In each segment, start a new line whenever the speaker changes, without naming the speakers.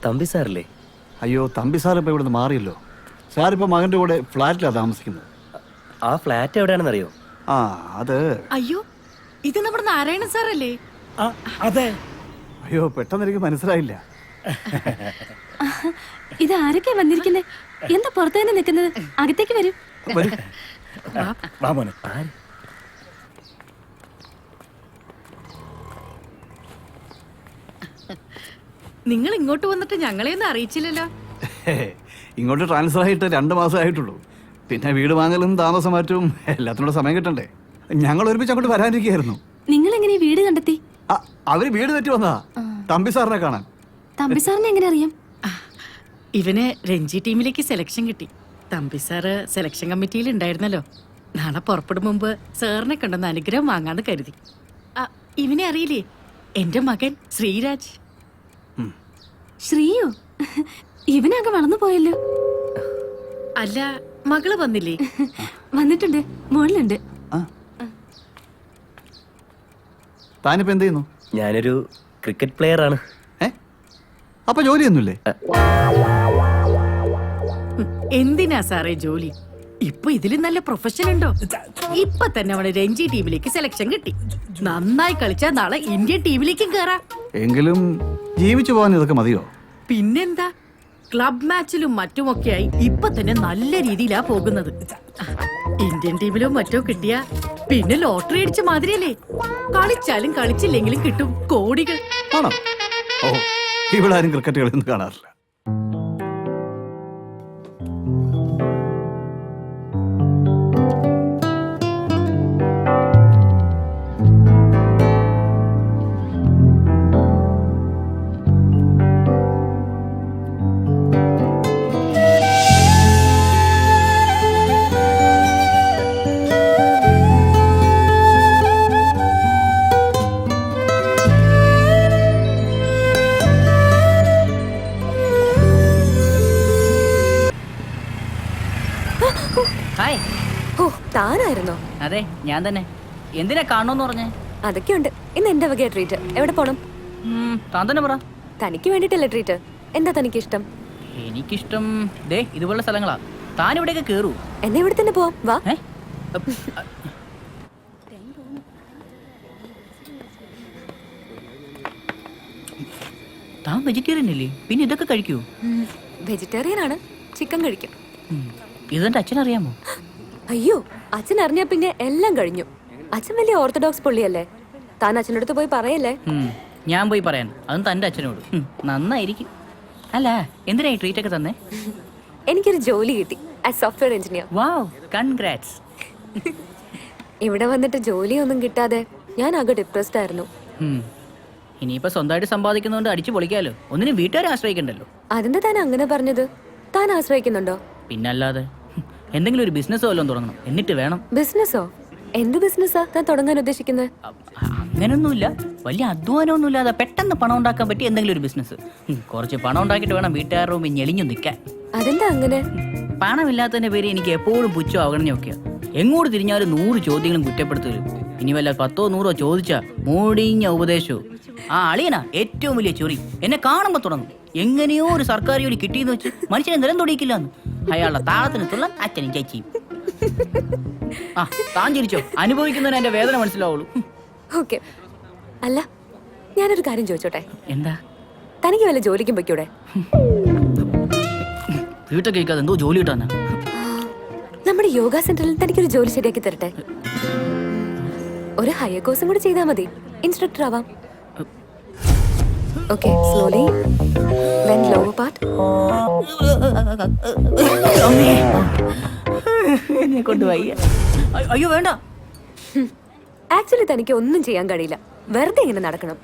തമ്പി സാറല്ലേ?
അയ്യോ, തമ്പി സാർ ഇപ്പോൾ ഇവിടുന്ന് മാറിയല്ലോ. സാറിപ്പോൾ മകൻ്റെ കൂടെ ഫ്ലാറ്റിലാണ് താമസിക്കുന്നത്.
ആ ഫ്ലാറ്റ് എവിടെയാണെന്ന് അറിയോ?
ആ, അത്
അയ്യോ, ഇത് നമ്മുടെ നാരായണൻ സാറല്ലേ?
അതെ.
അയ്യോ, പെട്ടെന്ന് എനിക്ക് മനസ്സിലായില്ല.
ഇത് ആരൊക്കെയാ വന്നിരിക്കുന്നത്? എന്താ പുറത്തു തന്നെ നിൽക്കുന്നത്? അകത്തേക്ക് വരൂ.
വാ മോനെ.
നിങ്ങൾ ഇങ്ങോട്ട് വന്നിട്ട് ഞങ്ങളെയൊന്നും അറിയിച്ചില്ലല്ലോ.
ഇങ്ങോട്ട് ട്രാൻസ്ഫർ ആയിട്ട് 2 മാസം ആയിട്ടുള്ളൂ. പിന്നെ വീട് വാങ്ങലും താമസം മാറ്റവും എല്ലാത്തിനോട് സമയം കിട്ടണ്ടേ. ഞങ്ങൾ ഒരുമിച്ച് അങ്ങോട്ട് വരാനിരിക്കുകയായിരുന്നു.
നിങ്ങൾ എങ്ങനെ വീട് കണ്ടെത്തി?
അവര് വീട് തെറ്റി വന്നതാ തമ്പി സാറിനെ കാണാൻ.
തമ്പി സാറിനെ എങ്ങനെ അറിയാം?
ഇവന് രഞ്ജി ടീമിലേക്ക് സെലക്ഷൻ കിട്ടി. തമ്പി സാറ് സെലക്ഷൻ കമ്മിറ്റിയിൽ ഉണ്ടായിരുന്നല്ലോ. നാളെ പുറപ്പെടും മുമ്പ് സാറിനെ കണ്ടെന്ന് അനുഗ്രഹം വാങ്ങാന്ന് കരുതി. ഇവനെ അറിയില്ലേ? എന്റെ മകൻ ശ്രീരാജ്.
ശ്രീയോ? ഇവനാകെ വളർന്നു പോയല്ലോ.
അല്ല, മകള് വന്നില്ലേ?
വന്നിട്ടുണ്ട്, മുകളിലുണ്ട്.
താനിപ്പോ എന്ത് ചെയ്യുന്നു?
ഞാനൊരു ക്രിക്കറ്റ് പ്ലെയർ ആണ്.
അപ്പൊ ജോലിയൊന്നുമില്ലേ?
എന്തിനാ സാറേ ജോലി? ഇപ്പൊ ഇതിലും നല്ല പ്രൊഫഷൻ ഉണ്ടോ? ഇപ്പൊ തന്നെ അവന് രഞ്ജി ടീമിലേക്ക് സെലക്ഷൻ കിട്ടി. നന്നായി കളിച്ചാൽ നാളെ ഇന്ത്യൻ ടീമിലേക്കും കേറാം.
എങ്കിലും ജീവിച്ചു പോകാൻ ഇതൊക്കെ മതിയോ?
പിന്നെന്താ, ക്ലബ് മാച്ചിലും മറ്റുമൊക്കെയായി ഇപ്പൊ തന്നെ നല്ല രീതിയിലാ പോകുന്നത്. ഇന്ത്യൻ ടീമിലോ മറ്റോ കിട്ടിയ പിന്നെ ലോട്ടറി അടിച്ച മാതിരിയല്ലേ. കളിച്ചാലും കളിച്ചില്ലെങ്കിലും കിട്ടും കോടികൾ.
ആണോ? ഓ, ഇവിടെ ആരും ക്രിക്കറ്റ് കളിയൊന്നും കാണാറില്ല.
ഹായ്.
ഓ, താനായിരുന്നോ?
അതെ, ഞാൻ തന്നെ. എന്തിനാ കാണണമെന്ന് പറഞ്ഞേ?
അതൊക്കെയുണ്ട്. ഇന്ന് എന്റെ വകയ ട്രീറ്റ്. എവിടെ പോണം?
താൻ തന്നെ പറ.
തനിക്ക് വേണ്ടിട്ടല്ലേ ട്രീറ്റ്? എന്താ തനിക്ക് ഇഷ്ടം?
എനിക്കിഷ്ടം ദേ ഇതുപോലുള്ള സ്ഥലങ്ങളാ. താൻ ഇവിടെയൊക്കെ കേറൂ.
എന്നെ ഇവിടെ തന്നെ പോവാം, വാ.
താൻ വെജിറ്റേറിയൻ അല്ലേ? പിന്നെ ഇതൊക്കെ കഴിക്കൂ?
വെജിറ്റേറിയൻ ആണ്, ചിക്കൻ കഴിക്കും.
ഇതെന്റെ അച്ഛനറിയാമോ?
അയ്യോ, അച്ഛൻ അറിഞ്ഞാ പിന്നെ എല്ലാം കഴിഞ്ഞു. അച്ഛൻ വലിയ ഓർത്തഡോക്സ് പുള്ളിയല്ലേ. താൻ അച്ഛനടുത്ത് പോയി പറയല്ലേ.
ഞാൻ പോയി പറയാൻ, അതും തന്റെ അച്ഛനോട്. നന്നായിരിക്കും. അല്ല, എന്തിനാ ഈ ട്രീറ്റ് ഒക്കെ തന്നെ?
എനിക്കൊരു ജോലി കിട്ടി ആസ് സോഫ്റ്റ്വെയർ എഞ്ചിനീയർ.
വാവ്, കൺഗ്രാറ്റ്സ്.
ഇവിടെ വന്നിട്ട് ജോലിയൊന്നും കിട്ടാതെ ഞാൻ ആകെ ഡിപ്രസ്ഡ് ആയിരുന്നു.
ഇനിയിപ്പോ സ്വന്തമായിട്ട് സമ്പാദിക്കുന്നതുകൊണ്ട് അടിച്ചു പൊളിക്കാലോ. ഒന്നിനും വീട്ടുകാരെ ആശ്രയിക്കണ്ടല്ലോ.
അതെന്താ താൻ അങ്ങനെ പറഞ്ഞത്? താൻ ആശ്രയിക്കുന്നുണ്ടോ?
പിന്നല്ലാതെ. എന്തെങ്കിലും ഒരു ബിസിനസ് വല്ലതും തുടങ്ങണം, എന്നിട്ട് വേണം.
ബിസിനസ്സോ? എന്ത് ബിസിനസ്സാ താൻ തുടങ്ങാൻ ഉദ്ദേശിക്കുന്നത്?
അങ്ങനൊന്നുമില്ല, വലിയ അധ്വാനമൊന്നും ഇല്ലാതെ പെട്ടെന്ന് പണം ഉണ്ടാക്കാൻ പറ്റിയ എന്തെങ്കിലും ഒരു ബിസിനസ്. കുറച്ച് പണം ഉണ്ടാക്കിയിട്ട് വേണം വീട്ടുകാരുടെ മുമ്പിൽ ഞെളിഞ്ഞു നിൽക്കാൻ.
അതെന്താ അങ്ങനെ?
പണമില്ലാത്തതിന്റെ പേര് എനിക്ക് എപ്പോഴും പുച്ഛോ അവഗണനയൊക്കെയാ. എങ്ങോട്ട് തിരിഞ്ഞാലും 100 ചോദ്യങ്ങളും കുറ്റപ്പെടുത്തലും. ഇനി വല്ല 10ഓ 100ഓ ചോദിച്ചാ മൂടിഞ്ഞ ഉപദേശവും. ആ അളിയനാ ഏറ്റവും വലിയ ചൊറി. എന്നെ കാണുമ്പോ തുടങ്ങും, എങ്ങനെയോ ഒരു സർക്കാർ ജോലി കിട്ടിയെന്ന് വെച്ച് മനുഷ്യനെ നിലം തൊടിയിക്കില്ലാന്ന്. അയാളുടെ താളത്തിനത്തുള്ള അച്ഛനും ചേച്ചിയും. ആ, താൻ ചിരിച്ചോ? അനുഭവിക്കുന്നതിന് എന്റെ വേദന മനസ്സിലാവുള്ളൂ.
ഓക്കെ. അല്ല, ഞാനൊരു കാര്യം ചോദിച്ചോട്ടെ?
എന്താ?
തനിക്ക് വല്ല ജോലിക്കും പൊയ്ക്കൂടെ?
വീട്ടൊക്കെ കേൾക്കാതെ എന്തോ ജോലി കിട്ടാനാ?
നമ്മുടെ യോഗ സെന്ററിൽ തനിക്കൊരു ജോലി ശരിയാക്കി തരട്ടെ. ഒരു ഹയർ കോഴ്സും കൂടി ചെയ്താൽ മതി, ഇൻസ്ട്രക്ടർ ആവാം. Okay, slowly bend lower part.
എന്നെ കൊണ്ട് വയ്യ. അയ്യോ വേണ്ട.
ആക്ച്വലി തനിക്ക് ഒന്നും ചെയ്യാൻ കഴിയില്ല, വെറുതെ ഇങ്ങനെ നടക്കണം.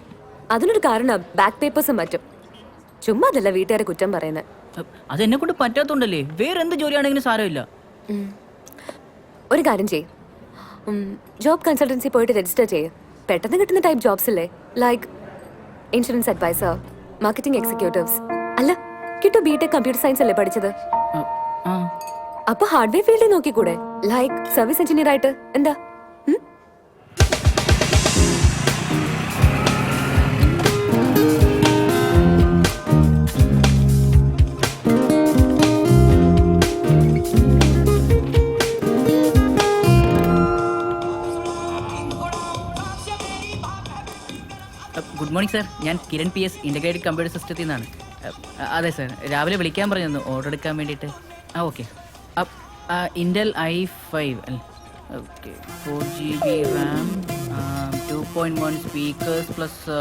അതിനൊരു കാരണം ബാക്ക് പേപ്പേഴ്സും മറ്റും. ചുമ്മാ അതല്ല വീട്ടുകാരെ കുറ്റം പറയുന്നത്.
അതെന്നെ കൊണ്ട് പറ്റാത്തോണ്ടല്ലേ. വേറെ എന്ത് ജോലിയാണെങ്കിലും സാരമില്ല.
ഒരു കാര്യം ചെയ്യും, ജോബ് കൺസൾട്ടൻസി പോയിട്ട് രജിസ്റ്റർ ചെയ്യും. പെട്ടെന്ന് കിട്ടുന്ന ടൈപ്പ് ജോബ്സ് ഇല്ലേ, like insurance adviser, marketing executives. അല്ല, കിട്ടു ബിടെക് കമ്പ്യൂട്ടർ സയൻസ് അല്ലേ പഠിച്ചത്? അപ്പൊ ഹാർഡ്വെയർ ഫീൽഡിൽ നോക്കിക്കൂടെ, ലൈക്ക് സർവീസ് എഞ്ചിനീയർ ആയിട്ട്? എന്താ?
Morning sir. ഞാൻ കിരൺ PS ഇൻ്റഗ്രേറ്റഡ് കമ്പ്യൂട്ടർ സിസ്റ്റത്തിൽ നിന്നാണ്. അതെ സർ, രാവിലെ വിളിക്കാൻ പറഞ്ഞു ഓർഡർ എടുക്കാൻ വേണ്ടിയിട്ട്. Okay. Intel i5 okay, 4GB Ram, 2.1 speakers plus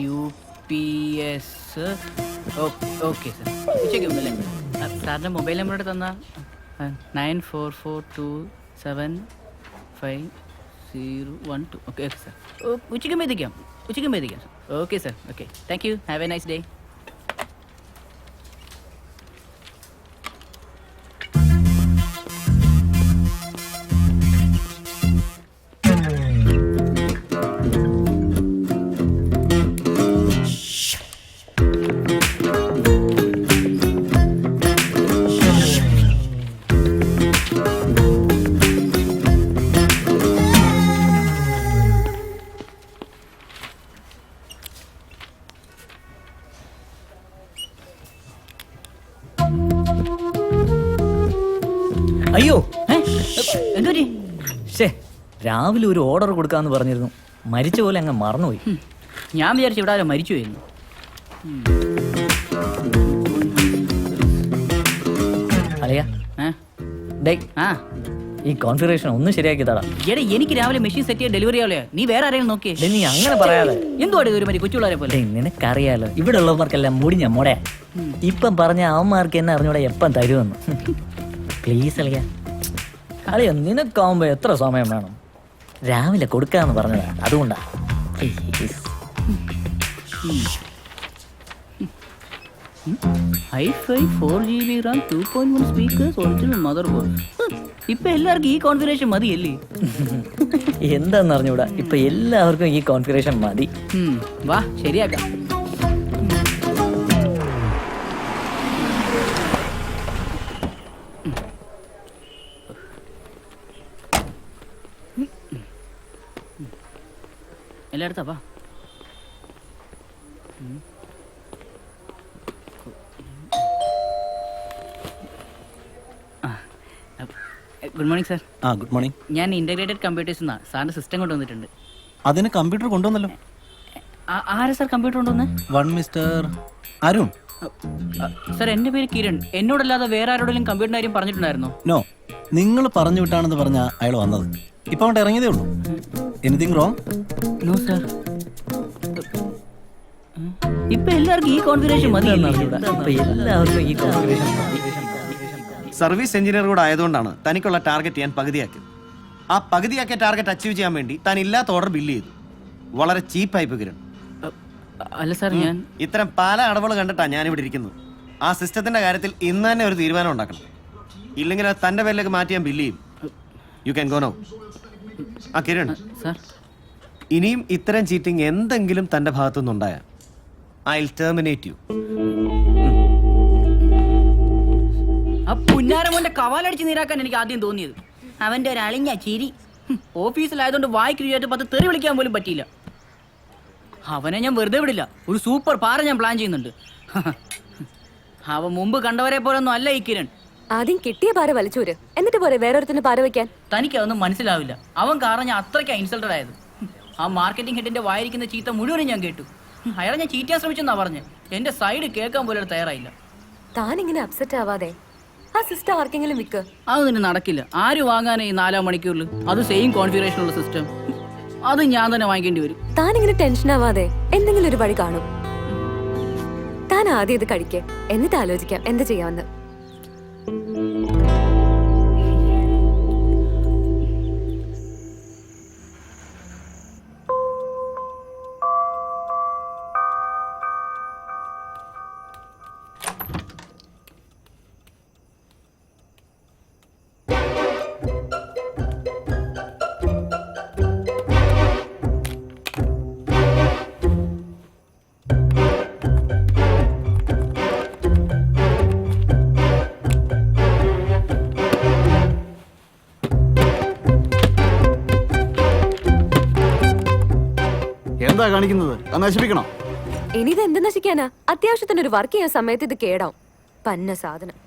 UPS. Okay sir. ഉച്ചയ്ക്ക് മുമ്പല്ലേ സാറിൻ്റെ മൊബൈൽ നമ്പറോട് തന്നാൽ 9444275012. Okay okay sir. ഉച്ചയ്ക്ക് എത്തിക്കാം sir. Okay sir. Okay, thank you. Have A nice day.
അയ്യോ
എന്തോ
ശേ, രാവിലെ ഒരു ഓർഡർ കൊടുക്കാന്ന് പറഞ്ഞിരുന്നു. മരിച്ച പോലെ അങ്ങ് മറന്നുപോയി.
ഞാൻ വിചാരിച്ചു ഇവിടെ ആരോ മരിച്ചു പോയിരുന്നു.
അല്ലയാ ഡേ,
ആ
ഈ കോൺഫിഗറേഷൻ ഒന്ന് ശരിയാക്കി തടാ.
എടാ, എനിക്ക് രാവിലെ മെഷീൻ സെറ്റ് ചെയ്യാൻ ഡെലിവറി ആവില്ലേ? നീ വേറെ ആരെങ്കിലും നോക്കിയേ.
ഡേ, നീ അങ്ങനെ പറയാതെ.
എന്തുവാണ് ഒരു മതി കൊച്ചുള്ളവരെ പോലെ?
ഡേ, നിനക്കറിയാലോ ഇവിടെ ഉള്ളവർക്കെല്ലാം മുടിഞ്ഞ മോടെ. ഇപ്പം പറഞ്ഞ അവന്മാർക്ക് എന്നെ അറിഞ്ഞൂടെ എപ്പം തരുമെന്ന്. പ്ലീസ് അളിയാ. അളിയോ, നിനക്കാവുമ്പോ എത്ര സമയം വേണം? രാവിലെ കൊടുക്കാന്ന് പറഞ്ഞതാ, അതുകൊണ്ടാ. Please.
i5 4GB Ram, 2.1 speakers, original mother board. ഇപ്പൊ എല്ലാവർക്കും ഈ കോൺഫിഗറേഷൻ മതിയല്ലേ?
എന്താന്ന് അറിഞ്ഞൂടാ, ഇപ്പൊ എല്ലാവർക്കും ഈ കോൺഫിഗറേഷൻ മതി.
വാ ശരിയാക്കാം. എല്ലായിടത്താ വാ. Good morning sir.
Good morning.
ഞാൻ ഇൻ്റഗ്രേറ്റഡ് കമ്പ്യൂട്ടേഴ്സ് എന്നാണ് സാറിൻ്റെ സിസ്റ്റം കൊണ്ടുവന്നിട്ടുണ്ട്.
അതിന് കമ്പ്യൂട്ടർ കൊണ്ടുവന്നല്ലോ.
ആരാ സാർ കമ്പ്യൂട്ടർ കൊണ്ടുവന്ന്?
One mister Arun.
സാർ, എൻ്റെ പേര് കിരൺ. എന്നോടല്ലാതെ വേറെ ആരോടെങ്കിലും കമ്പ്യൂട്ടറിൻ്റെ കാര്യം പറഞ്ഞിട്ടുണ്ടായിരുന്നോ?
നോ, നിങ്ങൾ പറഞ്ഞു വിട്ടാണെന്ന് പറഞ്ഞ അയാൾ വന്നത്. ഇപ്പൊ അങ്ങോട്ട് ഇറങ്ങിയതേ ഉള്ളൂ. Anything wrong?
No sir. ഇപ്പൊ എല്ലാവർക്കും ഈ കോൺഫിഗറേഷൻ മതി.
ഇപ്പൊ എല്ലാവർക്കും ഈ കോൺഫിഗറേഷൻ മതി.
സർവീസ് എഞ്ചിനീയർ കൂടെ ആയതുകൊണ്ടാണ് തനിക്കുള്ള ടാർഗറ്റ് ഞാൻ പകുതിയാക്കിയത്. ആ പകുതിയാക്കിയ ടാർഗറ്റ് അച്ചീവ് ചെയ്യാൻ വേണ്ടി താൻ ഇല്ലാത്ത ഓർഡർ ബില്ല് ചെയ്തു. വളരെ ചീപ്പായി കിരൺ.
അല്ല സാർ, ഞാൻ
ഇത്തരം പല അടവുകൾ കണ്ടിട്ടാണ് ഞാനിവിടെ ഇരിക്കുന്നത്. ആ സിസ്റ്റത്തിന്റെ കാര്യത്തിൽ ഇന്ന് തന്നെ ഒരു തീരുമാനം ഉണ്ടാക്കണം. ഇല്ലെങ്കിൽ അത് തന്റെ പേരിലേക്ക് മാറ്റി ഞാൻ ബില്ല് ചെയ്യും. You can go now. ആ കിരൺ
സാർ,
ഇനിയും ഇത്തരം ചീറ്റിംഗ് എന്തെങ്കിലും തന്റെ ഭാഗത്തുനിന്നുണ്ടായാൽ ഐ വിൽ ടെർമിനേറ്റ് യു.
ആ പുന്നാരമോന്റെ കവാലടിച്ച് നീരാക്കാൻ എനിക്ക് ആദ്യം തോന്നിയത്. അവന്റെ ഒരു അളിഞ്ഞ ചിരി. ഓഫീസിലായതുകൊണ്ട് വായിക്ക് രുചിയായിട്ട് 10 തെറി വിളിക്കാൻ പോലും പറ്റിയില്ല. അവനെ ഞാൻ വെറുതെ വിടില്ല. ഒരു സൂപ്പർ പാറ ഞാൻ പ്ലാൻ ചെയ്യുന്നുണ്ട്. അവൻ മുമ്പ് കണ്ടവരെ പോലൊന്നും അല്ല ഈ കിരൺ.
ആദ്യം കിട്ടിയ പാര വലിച്ചൂര്, എന്നിട്ട് പോരെ വേറൊരുത്തിന് പാര വെക്കാൻ.
തനിക്ക് അതൊന്നും മനസ്സിലാവില്ല. അവൻ കാരണം ഞാൻ അത്രയ്ക്കാ ഇൻസൾട്ടഡ് ആയത്. ആ മാർക്കറ്റിംഗ് ഹെഡിന്റെ വായിരിക്കുന്ന ചീത്ത മുഴുവനും ഞാൻ കേട്ടു. അയാളെ ഞാൻ ചീറ്റാൻ ശ്രമിച്ചെന്നാ പറഞ്ഞ്. എന്റെ സൈഡ് കേൾക്കാൻ പോലും തയ്യാറായില്ല.
താൻ ഇങ്ങനെ അപ്സെറ്റ് ആവാതെ ആ സിസ്റ്റം ആർക്കെങ്കിലും വിൽക്ക്.
അതൊന്നും നടക്കില്ല. ആര് വാങ്ങാനേ ഈ 4 മണിക്കൂറിൽ? അത് സെയിം കോൺഫിഗറേഷനുള്ള സിസ്റ്റം. അത് ഞാൻ തന്നെ വാങ്ങിക്കേണ്ടി വരും.
താൻ ഇങ്ങനെ ടെൻഷൻ ആവാതെ എന്തെങ്കിലും ഒരു വഴി കാണും. താൻ ആദ്യം ഇത് കഴിക്കേ, എന്നിട്ട് ആലോചിക്കാം എന്ത് ചെയ്യാമെന്ന്.
എന്താ കാണിക്കുന്നത്? അത് നശിപ്പിക്കണോ?
ഇനി ഇത് എന്ത് നശിക്കാനാ? അത്യാവശ്യത്തിന് ഒരു വർക്ക് ചെയ്യാൻ സമയത്ത് ഇത് കേടാവും. പന്ന സാധനം.